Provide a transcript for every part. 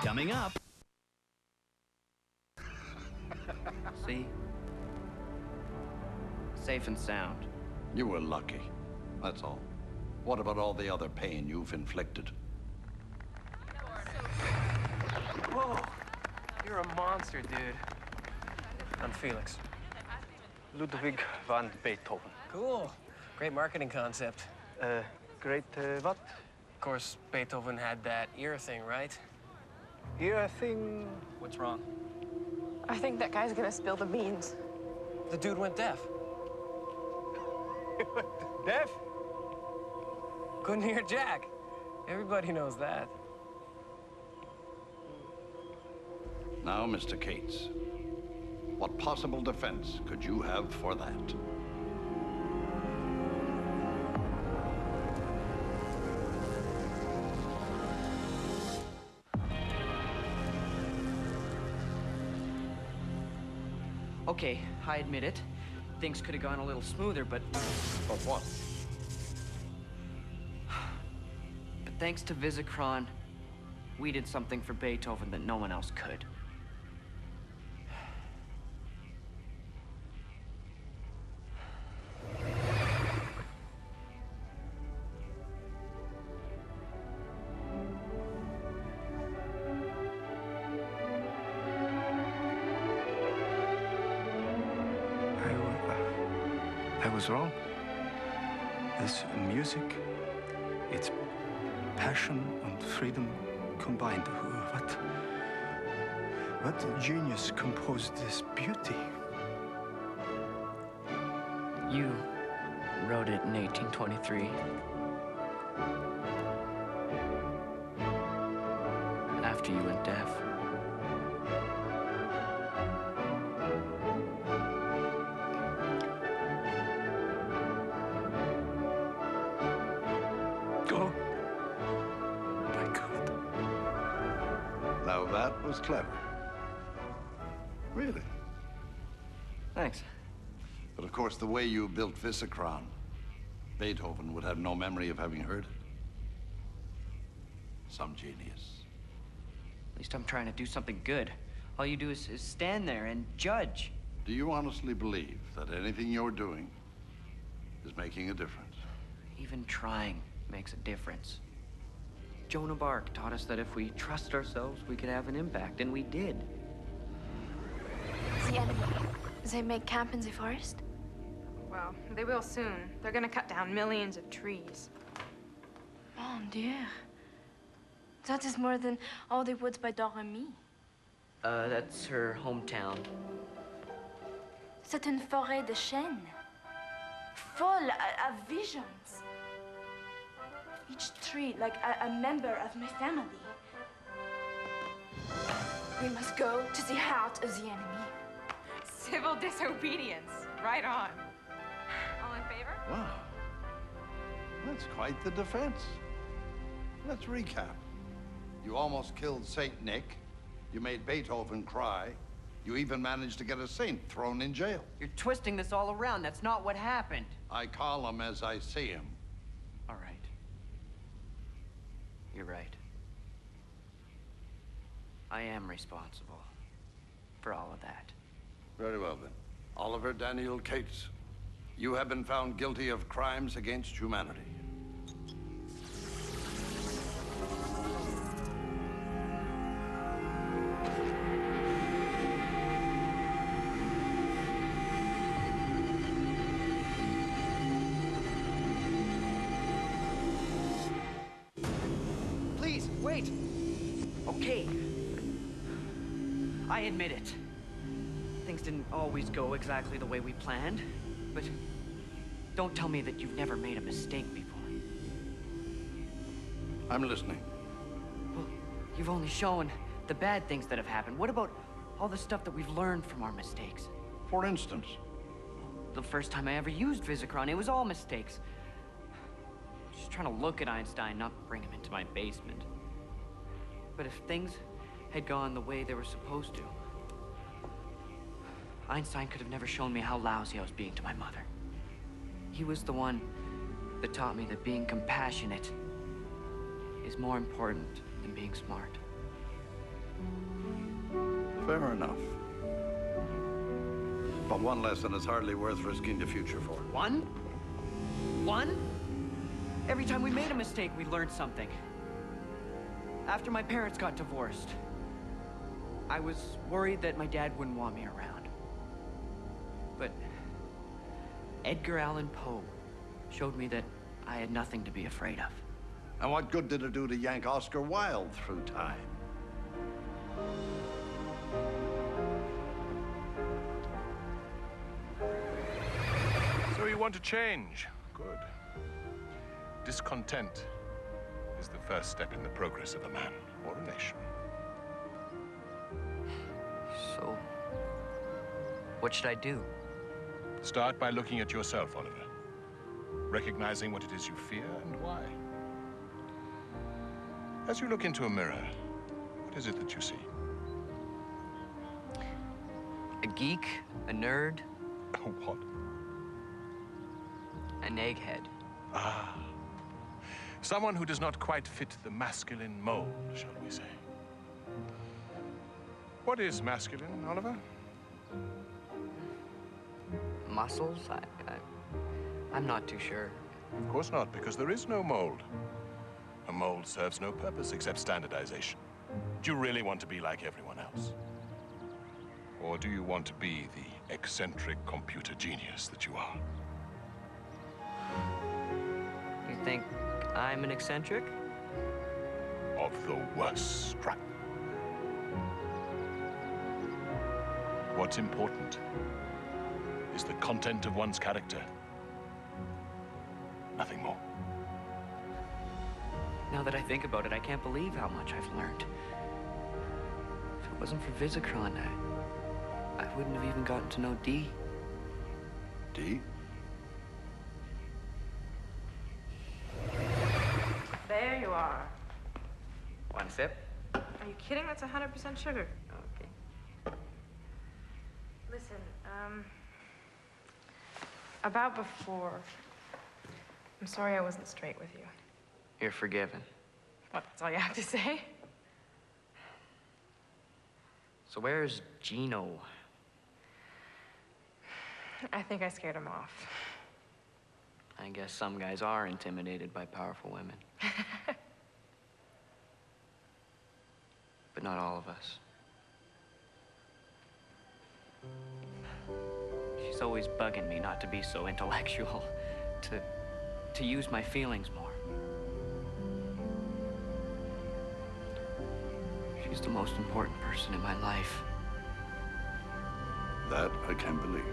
Coming up. See? Safe and sound. You were lucky. That's all. What about all the other pain you've inflicted? Whoa! You're a monster, dude. I'm Felix. Ludwig van Beethoven. Cool. Great marketing concept. Great, what? Of course, Beethoven had that ear thing, right? Ear thing. What's wrong? I think that guy's gonna spill the beans. The dude went deaf. Deaf? Couldn't hear Jack. Everybody knows that. Now, Mr. Cates, what possible defense could you have for that? Okay, I admit it. Things could have gone a little smoother, but what? But thanks to Visicron, we did something for Beethoven that no one else could. I was wrong. This music, it's passion and freedom combined. What genius composed this beauty? You wrote it in 1823. After you went deaf. Oh, my God. Now that was clever. Really. Thanks. But of course, the way you built Visicron, Beethoven would have no memory of having heard it. Some genius. At least I'm trying to do something good. All you do is stand there and judge. Do you honestly believe that anything you're doing is making a difference? Even trying makes a difference. Joan of Arc taught us that if we trust ourselves, we could have an impact, and we did. The enemy. They make camp in the forest? Well, they will soon. They're gonna cut down millions of trees. Mon Dieu. That is more than all the woods by Doremi. That's her hometown. C'est une forêt de chênes. Full of visions. Each tree like a member of my family. We must go to the heart of the enemy. Civil disobedience. Right on. All in favor? Wow. That's quite the defense. Let's recap. You almost killed Saint Nick. You made Beethoven cry. You even managed to get a saint thrown in jail. You're twisting this all around. That's not what happened. I call him as I see him. All right. You're right. I am responsible for all of that. Very well, then. Oliver Daniel Cates, you have been found guilty of crimes against humanity. Please, wait. Okay. I admit it. Things didn't always go exactly the way we planned, but don't tell me that you've never made a mistake before. I'm listening. Well, you've only shown the bad things that have happened. What about all the stuff that we've learned from our mistakes? For instance? The first time I ever used Visicron, it was all mistakes. Just trying to look at Einstein, not bring him into my basement. But if things had gone the way they were supposed to, Einstein could have never shown me how lousy I was being to my mother. He was the one that taught me that being compassionate is more important than being smart. Fair enough. But one lesson is hardly worth risking the future for. One? One? Every time we made a mistake, we learned something. After my parents got divorced, I was worried that my dad wouldn't want me around. But Edgar Allan Poe showed me that I had nothing to be afraid of. And what good did it do to yank Oscar Wilde through time? So you want to change? Good. Discontent is the first step in the progress of a man or a nation. So, what should I do? Start by looking at yourself, Oliver. Recognizing what it is you fear and why. As you look into a mirror, what is it that you see? A geek? A nerd? A what? An egghead. Ah. Someone who does not quite fit the masculine mold, shall we say. What is masculine, Oliver? Muscles? I'm not too sure. Of course not, because there is no mold. A mold serves no purpose except standardization. Do you really want to be like everyone else? Or do you want to be the eccentric computer genius that you are? You think I'm an eccentric? Of the worst stripe. What's important is the content of one's character. Nothing more. Now that I think about it, I can't believe how much I've learned. If it wasn't for Visicron, I wouldn't have even gotten to know Dee. Dee? There you are. One sip? Are you kidding? That's 100% sugar. Okay. Listen, about before. I'm sorry I wasn't straight with you. You're forgiven. What, that's all you have to say? So where's Gino? I think I scared him off. I guess some guys are intimidated by powerful women. But not all of us. She's always bugging me not to be so intellectual, to use my feelings more. She's the most important person in my life. That I can believe.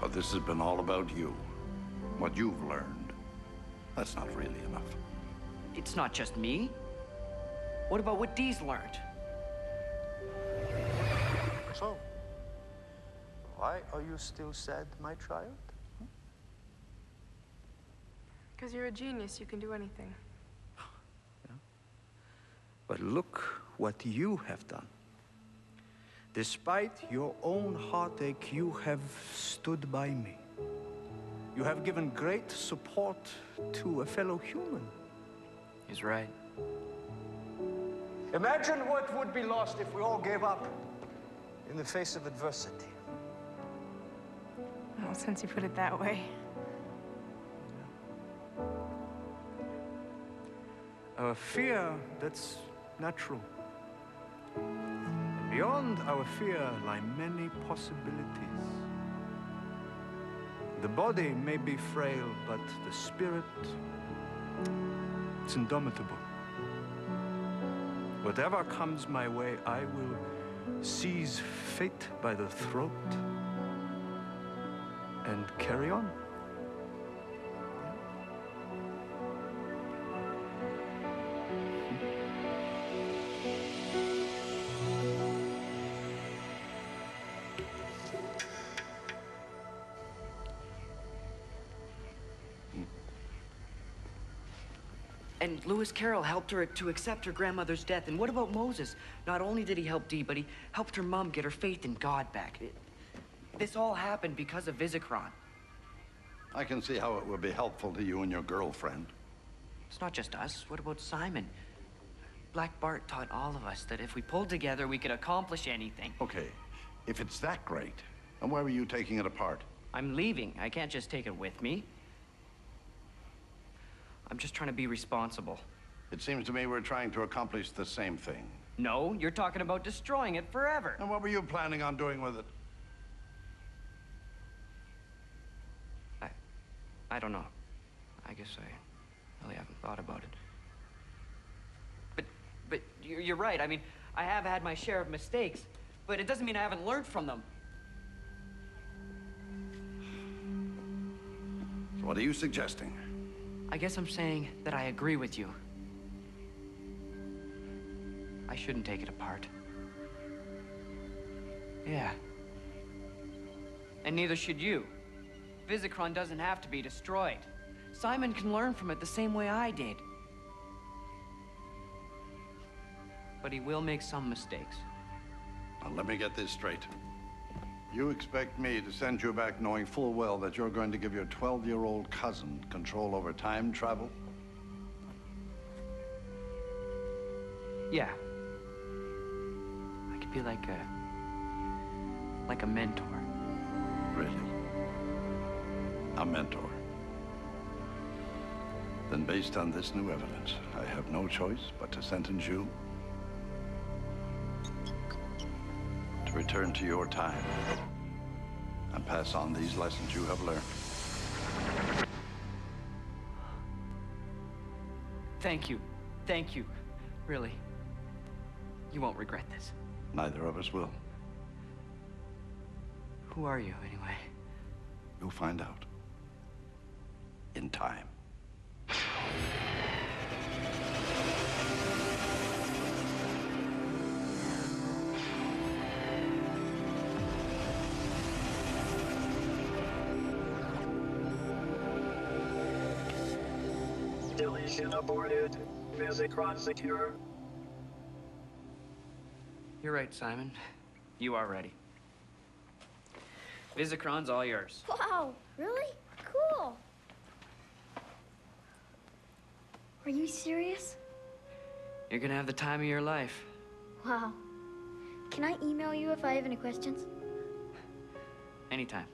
But this has been all about you. What you've learned. That's not really enough. It's not just me. What about what Dee's learned? So, why are you still sad, my child? Because you're a genius, you can do anything. But look what you have done. Despite your own heartache, you have stood by me. You have given great support to a fellow human. He's right. Imagine what would be lost if we all gave up in the face of adversity. Well, since you put it that way. A fear that's natural. Beyond our fear lie many possibilities. The body may be frail, but the spirit, it's indomitable. Whatever comes my way, I will seize fate by the throat and carry on. And Lewis Carroll helped her to accept her grandmother's death. And what about Moses? Not only did he help Dee, but he helped her mom get her faith in God back. This all happened because of Visicron. I can see how it would be helpful to you and your girlfriend. It's not just us. What about Simon? Black Bart taught all of us that if we pulled together, we could accomplish anything. Okay, if it's that great, then why were you taking it apart? I'm leaving. I can't just take it with me. I'm just trying to be responsible. It seems to me we're trying to accomplish the same thing. No, you're talking about destroying it forever. And what were you planning on doing with it? I don't know. I guess I really haven't thought about it. But you're right. I mean, I have had my share of mistakes, but it doesn't mean I haven't learned from them. So what are you suggesting? I guess I'm saying that I agree with you. I shouldn't take it apart. Yeah. And neither should you. Visicron doesn't have to be destroyed. Simon can learn from it the same way I did. But he will make some mistakes. Now, let me get this straight. You expect me to send you back knowing full well that you're going to give your 12-year-old cousin control over time travel? Yeah. I could be like a mentor. Really? A mentor? Then based on this new evidence, I have no choice but to sentence you to return to your time and pass on these lessons you have learned. Thank you. Thank you. Really. You won't regret this. Neither of us will. Who are you, anyway? You'll find out. In time. Deletion aborted. Visicron secure. You're right, Simon. You are ready. Visicron's all yours. Wow, really? Cool. Are you serious? You're gonna have the time of your life. Wow. Can I email you if I have any questions? Anytime.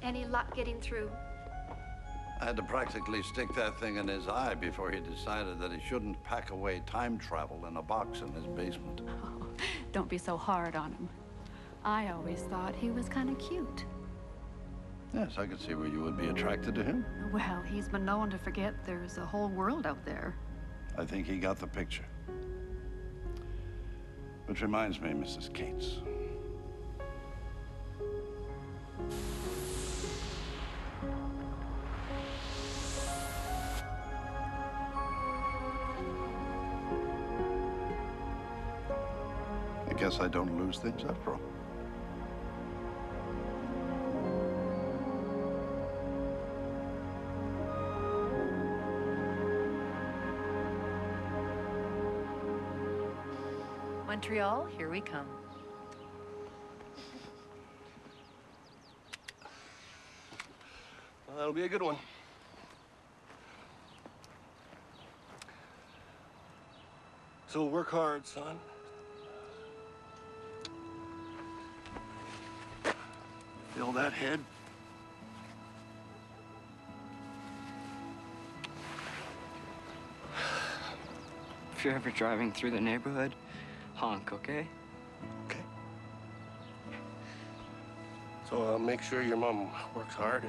Any luck getting through? I had to practically stick that thing in his eye before he decided that he shouldn't pack away time travel in a box in his basement. Oh, don't be so hard on him. I always thought he was kind of cute. Yes, I could see where you would be attracted to him. Well, he's been known to forget there's a whole world out there. I think he got the picture. Which reminds me, Mrs. Cates. I guess I don't lose things after all. Montreal, here we come. Well, that'll be a good one. So work hard, son. Feel that head? If you're ever driving through the neighborhood, honk, okay? Okay. So make sure your mom works hard.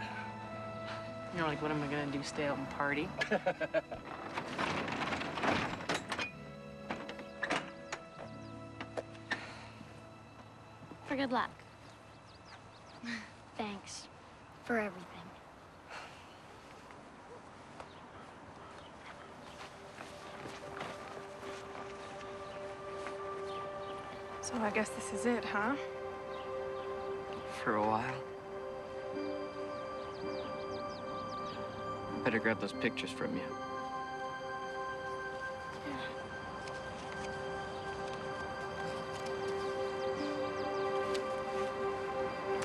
You're like, what am I gonna do, stay out and party? For good luck. Thanks for everything. So I guess this is it, huh? For a while. Better grab those pictures from you.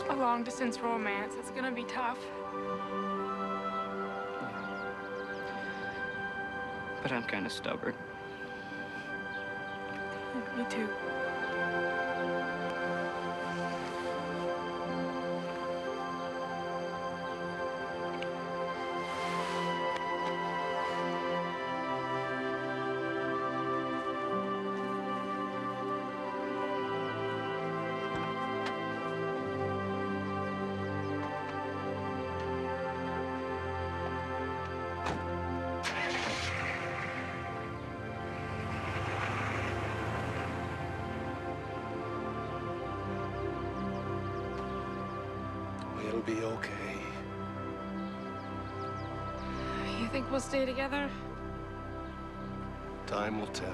A long-distance romance. It's gonna be tough. But I'm kind of stubborn. Me too. We'll be okay. You think we'll stay together? Time will tell.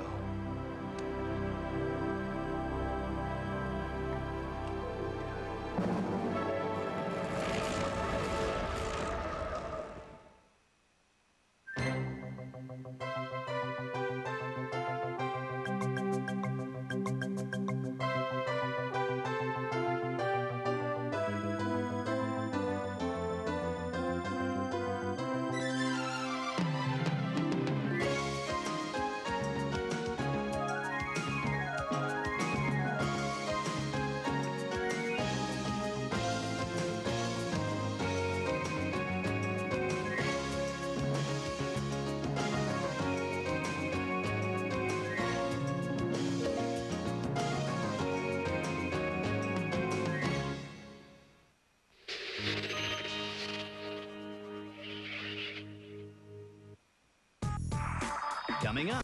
Coming up.